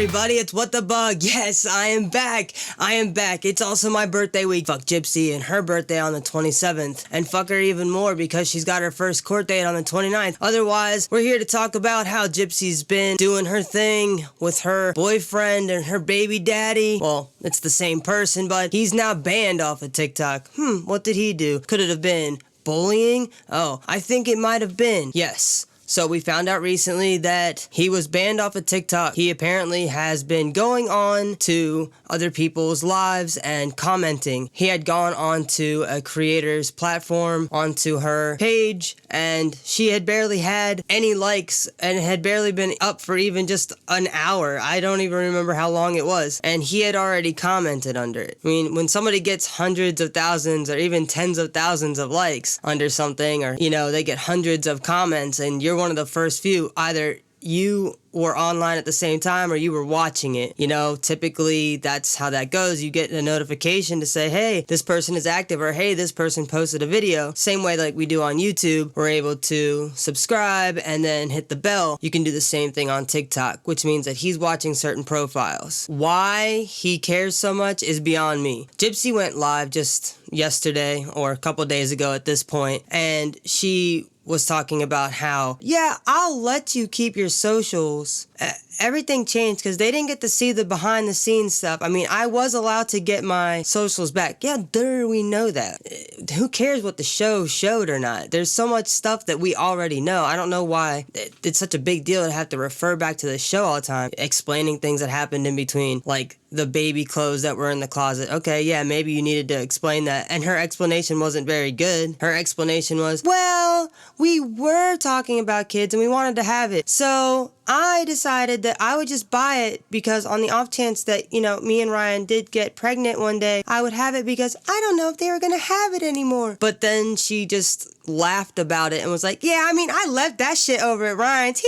everybody, it's WhatDaBuG. Yes, I am back. It's also my birthday week. Fuck Gypsy and her birthday on the 27th. And fuck her even more because she's got her first court date on the 29th. Otherwise, we're here to talk about how Gypsy's been doing her thing with her boyfriend and her baby daddy. Well, it's the same person, but he's now banned off of TikTok. What did he do? Could it have been bullying? Oh, I think it might have been. Yes. So we found out recently that he was banned off of TikTok. He apparently has been going on to other people's lives and commenting. He had gone onto a creator's platform, onto her page, and she had barely had any likes and had barely been up for even just an hour. I don't even remember how long it was. And he had already commented under it. I mean, when somebody gets hundreds of thousands or even tens of thousands of likes under something, or, they get hundreds of comments and you're one of the first few, either you were online at the same time or you were watching it. Typically that's how that goes. You get a notification to say, hey, this person is active, or hey, this person posted a video. Same way like we do on YouTube, we're able to subscribe and then hit the bell. You can do the same thing on TikTok, which means that he's watching certain profiles. Why he cares so much is beyond me. Gypsy went live just yesterday or a couple days ago at this point, and she was talking about how, yeah, I'll let you keep your socials. Everything changed because they didn't get to see the behind the scenes stuff. I mean, I was allowed to get my socials back. Yeah, we know that. Who cares what the show showed or not? There's so much stuff that we already know. I don't know why it's such a big deal to have to refer back to the show all the time, explaining things that happened in between, like the baby clothes that were in the closet. Okay, yeah, maybe you needed to explain that. And her explanation wasn't very good. Her explanation was, well, we were talking about kids and we wanted to have it. So I decided that I would just buy it because on the off chance that, me and Ryan did get pregnant one day, I would have it because I don't know if they were going to have it anymore. But then she just laughed about it and was like, yeah, I mean, I left that shit over at Ryan's.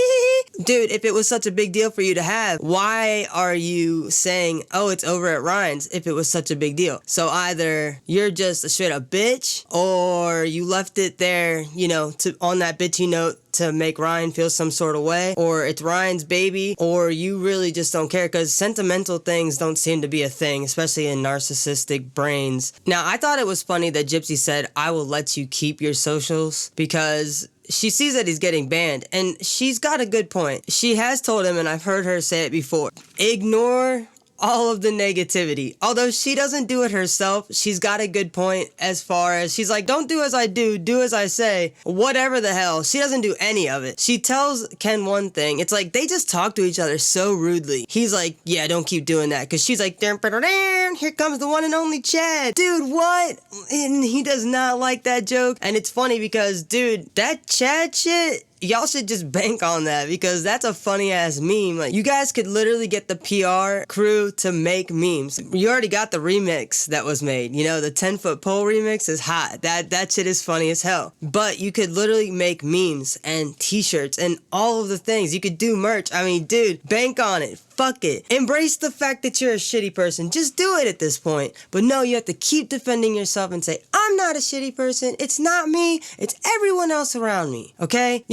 Dude, if it was such a big deal for you to have, why are you saying, oh, it's over at Ryan's if it was such a big deal? So either you're just a straight up bitch, or you left it there, on that bitchy note to make Ryan feel some sort of way, or it's Ryan's baby, or you really just don't care, because sentimental things don't seem to be a thing, especially in narcissistic brains. Now, I thought it was funny that Gypsy said, I will let you keep your socials, because she sees that he's getting banned, and she's got a good point. She has told him, and I've heard her say it before, ignore all of the negativity. Although she doesn't do it herself, she's got a good point as far as she's like, don't do as I do, do as I say. Whatever the hell. She doesn't do any of it. She tells Ken one thing. It's like they just talk to each other so rudely. He's like, yeah, don't keep doing that. Because she's like, here comes the one and only Chad. Dude, what? And he does not like that joke. And it's funny because, dude, that Chad shit, y'all should just bank on that, because that's a funny ass meme. Like, you guys could literally get the PR crew to make memes. You already got the remix that was made. The 10-foot pole remix is hot. That shit is funny as hell. But you could literally make memes and t-shirts and all of the things. You could do merch. I mean, dude, bank on it. Fuck it. Embrace the fact that you're a shitty person. Just do it at this point. But no, you have to keep defending yourself and say, I'm not a shitty person. It's not me. It's everyone else around me. Okay?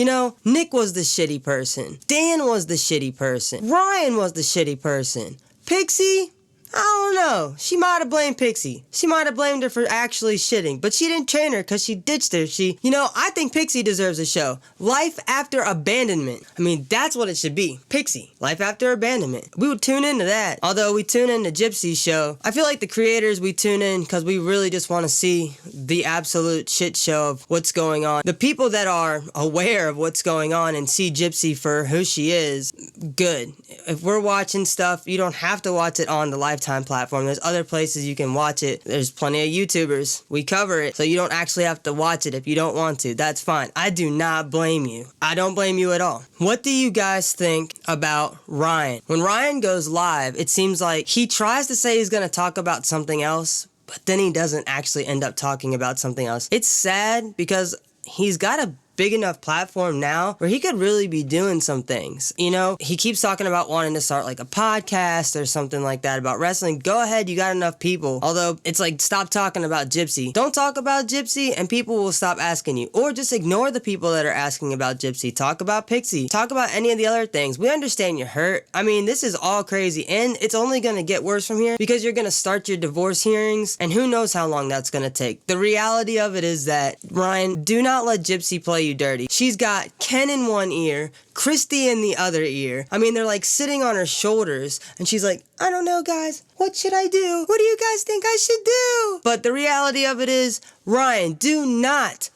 Nick was the shitty person. Dan was the shitty person. Ryan was the shitty person. Pixie? I don't know. She might have blamed Pixie. She might have blamed her for actually shitting, but she didn't train her because she ditched her. I think Pixie deserves a show. Life After Abandonment. I mean, that's what it should be. Pixie. Life After Abandonment. We would tune into that. Although we tune into Gypsy's show, I feel like the creators, we tune in because we really just want to see the absolute shit show of what's going on. The people that are aware of what's going on and see Gypsy for who she is, good. If we're watching stuff, you don't have to watch it on the Lifetime platform. There's other places you can watch it. There's plenty of YouTubers. We cover it, so you don't actually have to watch it if you don't want to. That's fine. I do not blame you. I don't blame you at all. What do you guys think about Ryan? When Ryan goes live, it seems like he tries to say he's going to talk about something else, but then he doesn't actually end up talking about something else. It's sad because he's got a big enough platform now where he could really be doing some things. You know, he keeps talking about wanting to start like a podcast or something like that about wrestling. Go ahead, you got enough people. Although it's like, stop talking about Gypsy. Don't talk about Gypsy and people will stop asking you. Or just ignore the people that are asking about Gypsy. Talk about Pixie. Talk about any of the other things. We understand you're hurt. I mean, this is all crazy and it's only going to get worse from here because you're going to start your divorce hearings and who knows how long that's going to take. The reality of it is that, Ryan, do not let Gypsy play you dirty. She's got Ken in one ear, Kristy in the other ear. I mean, they're like sitting on her shoulders and she's like, I don't know, guys. What should I do? What do you guys think I should do? But the reality of it is, Ryan, do not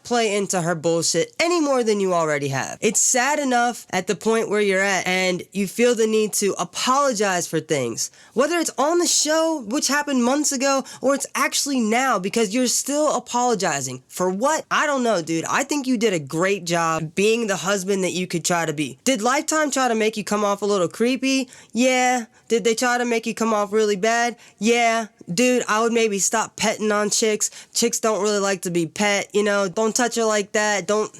play into her bullshit any more than you already have. It's sad enough at the point where you're at and you feel the need to apologize for things. Whether it's on the show, which happened months ago, or it's actually now because you're still apologizing. For what? I don't know, dude. I think you did a great job being the husband that you could try to be. Did Lifetime try to make you come off a little creepy? Yeah. Did they try to make you come off really bad? Yeah. Dude, I would maybe stop petting on chicks. Chicks don't really like to be pet, you know. Don't touch her like that. Don't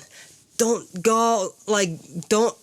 go, like, don't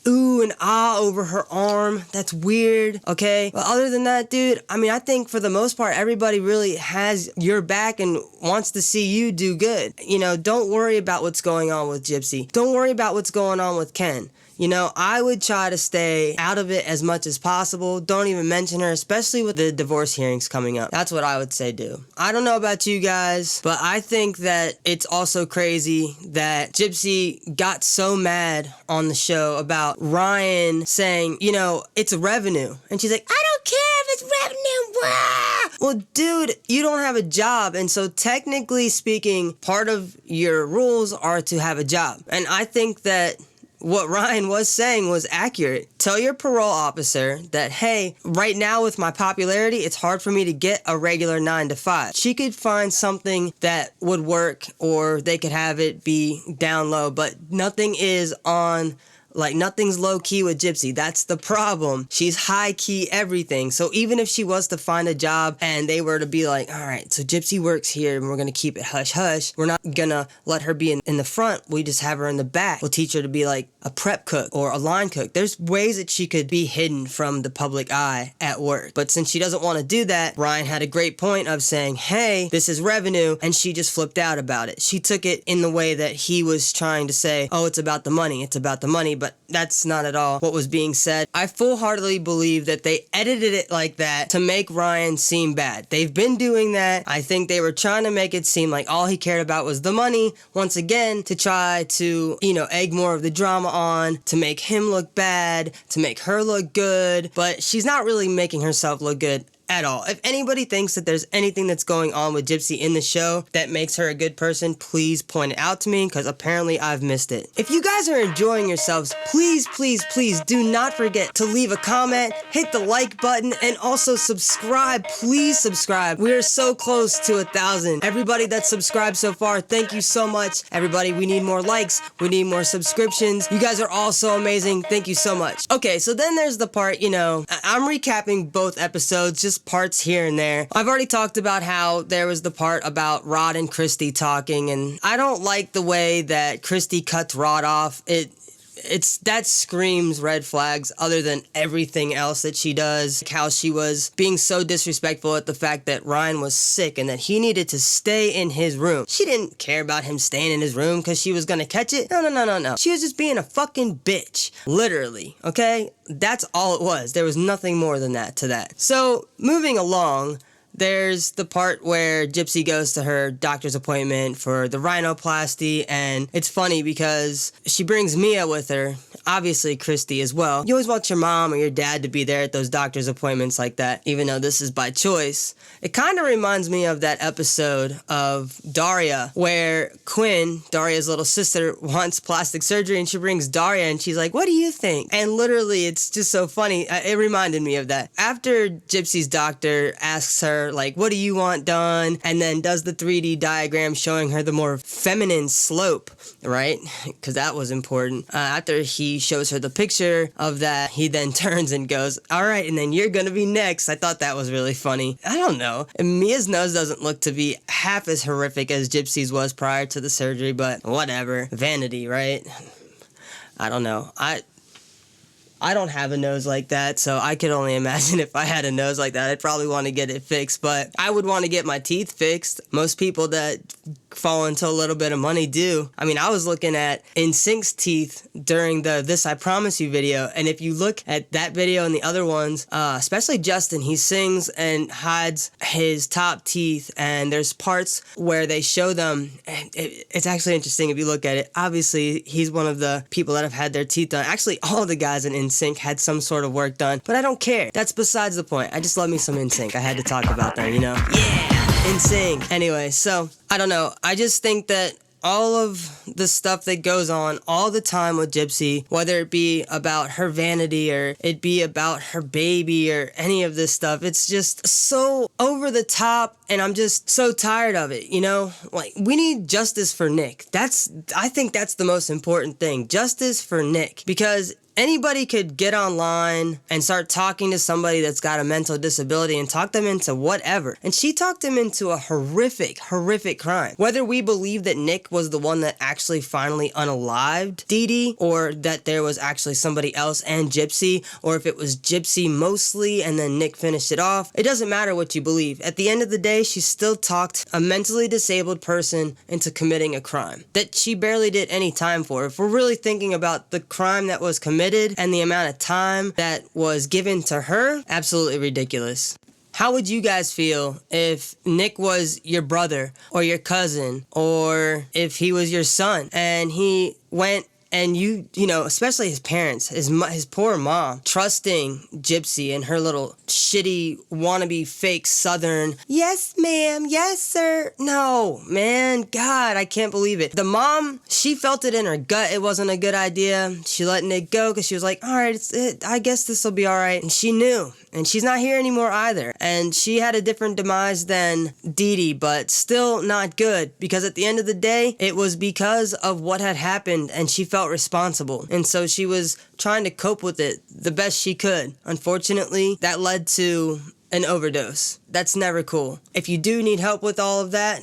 ooh and ah over her arm. That's weird, okay? But other than that, dude, I mean, I think for the most part, everybody really has your back and wants to see you do good. You know, don't worry about what's going on with Gypsy. Don't worry about what's going on with Ken. You know, I would try to stay out of it as much as possible. Don't even mention her, especially with the divorce hearings coming up. That's what I would say do. I don't know about you guys, but I think that it's also crazy that Gypsy got so mad on the show about Ryan saying, you know, it's revenue. And she's like, I don't care if it's revenue. Wah! Well, dude, you don't have a job. And so technically speaking, part of your rules are to have a job. And I think that what Ryan was saying was accurate. Tell your parole officer that, hey, right now with my popularity, it's hard for me to get a regular 9 to 5. She could find something that would work or they could have it be down low, but nothing is on, like, nothing's low key with Gypsy. That's the problem. She's high key everything. So even if she was to find a job and they were to be like, all right, so Gypsy works here and we're going to keep it hush hush. We're not going to let her be in the front. We just have her in the back. We'll teach her to be like a prep cook or a line cook. There's ways that she could be hidden from the public eye at work. But since she doesn't want to do that, Ryan had a great point of saying, hey, this is revenue. And she just flipped out about it. She took it in the way that he was trying to say, oh, it's about the money. It's about the money. But that's not at all what was being said. I full-heartedly believe that they edited it like that to make Ryan seem bad. They've been doing that. I think they were trying to make it seem like all he cared about was the money, once again, to try to, you know, egg more of the drama on, to make him look bad, to make her look good. But she's not really making herself look good at all. If anybody thinks that there's anything that's going on with Gypsy in the show that makes her a good person, please point it out to me, because apparently I've missed it. If you guys are enjoying yourselves, please do not forget to leave a comment, hit the like button, and also subscribe. Please subscribe. We are so close to 1,000. Everybody that's subscribed so far, thank you so much. Everybody, we need more likes. We need more subscriptions. You guys are all so amazing. Thank you so much. Okay, so then there's the part, you know, I'm recapping both episodes, just parts here and there. I've already talked about how there was the part about Rod and Kristy talking, and I don't like the way that Kristy cuts Rod off. That screams red flags other than everything else that she does. Like how she was being so disrespectful at the fact that Ryan was sick and that he needed to stay in his room. She didn't care about him staying in his room because she was gonna catch it. No. She was just being a fucking bitch. Literally, okay? That's all it was. There was nothing more than that to that. So, moving along, there's the part where Gypsy goes to her doctor's appointment for the rhinoplasty, and it's funny because she brings Mia with her, obviously Kristy as well. You always want your mom or your dad to be there at those doctor's appointments like that, even though this is by choice. It kind of reminds me of that episode of Daria where Quinn, Daria's little sister, wants plastic surgery and she brings Daria and she's like, what do you think? And literally, it's just so funny. It reminded me of that. After Gypsy's doctor asks her, like, what do you want done? And then does the 3D diagram showing her the more feminine slope, right? Because that was important. After he shows her the picture of that, he then turns and goes, all right, and then you're gonna be next. I thought that was really funny. I don't know. And Mia's nose doesn't look to be half as horrific as Gypsy's was prior to the surgery, but whatever. Vanity, right? I don't know. I don't have a nose like that, so I could only imagine if I had a nose like that, I'd probably want to get it fixed, but I would want to get my teeth fixed. Most people that fall into a little bit of money do. I mean, I was looking at NSYNC's teeth during the This I Promise You video, and if you look at that video and the other ones, especially Justin, he sings and hides his top teeth, and there's parts where they show them, and it's actually interesting if you look at it. Obviously, he's one of the people that have had their teeth done. Actually, all the guys in NSYNC had some sort of work done, but I don't care. That's besides the point. I just love me some NSYNC. I had to talk about them, you know? Yeah! NSYNC. Anyway, so, I don't know. I just think that all of the stuff that goes on all the time with Gypsy, whether it be about her vanity or it be about her baby or any of this stuff, it's just so over the top, and I'm just so tired of it, you know? Like, we need justice for Nick. I think that's the most important thing. Justice for Nick. Because anybody could get online and start talking to somebody that's got a mental disability and talk them into whatever. And she talked him into a horrific, horrific crime. Whether we believe that Nick was the one that actually finally unalived Dee Dee, or that there was actually somebody else and Gypsy, or if it was Gypsy mostly and then Nick finished it off, it doesn't matter what you believe. At the end of the day, she still talked a mentally disabled person into committing a crime that she barely did any time for. If we're really thinking about the crime that was committed and the amount of time that was given to her, absolutely ridiculous. How would you guys feel if Nick was your brother or your cousin, or if he was your son and he went and you know, especially his parents, his poor mom, trusting Gypsy and her little shitty, wannabe, fake Southern, yes, ma'am, yes, sir. No, man, God, I can't believe it. The mom, she felt it in her gut. It wasn't a good idea. She let Nick go because she was like, all right, I guess this will be all right. And she knew. And she's not here anymore either. And she had a different demise than Dee Dee, but still not good, because at the end of the day, it was because of what had happened and she felt responsible. And so she was trying to cope with it the best she could. Unfortunately, that led to an overdose. That's never cool. If you do need help with all of that,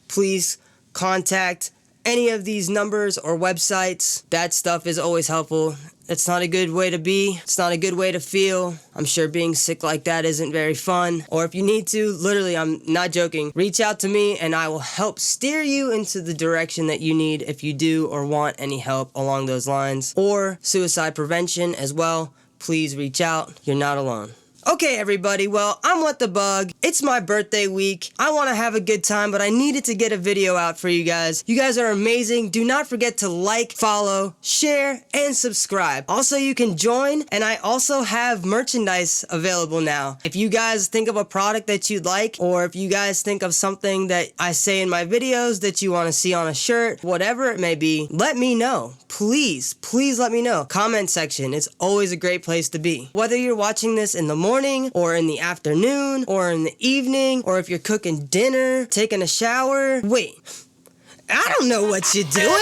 please contact any of these numbers or websites. That stuff is always helpful. It's not a good way to be. It's not a good way to feel. I'm sure being sick like that isn't very fun. Or if you need to, literally, I'm not joking, reach out to me and I will help steer you into the direction that you need if you do or want any help along those lines. Or suicide prevention as well. Please reach out. You're not alone. Okay, everybody, well, I'm WhatDaBuG. It's my birthday week. I want to have a good time, but I needed to get a video out for you guys. You guys are amazing. Do not forget to like, follow, share, and subscribe. Also, you can join, and I also have merchandise available now. If you guys think of a product that you'd like, or if you guys think of something that I say in my videos that you want to see on a shirt, whatever it may be, let me know. Please, please let me know. Comment section, it's always a great place to be. Whether you're watching this in the morning, or in the afternoon, or in the evening, or if you're cooking dinner, taking a shower. Wait, I don't know what you're doing.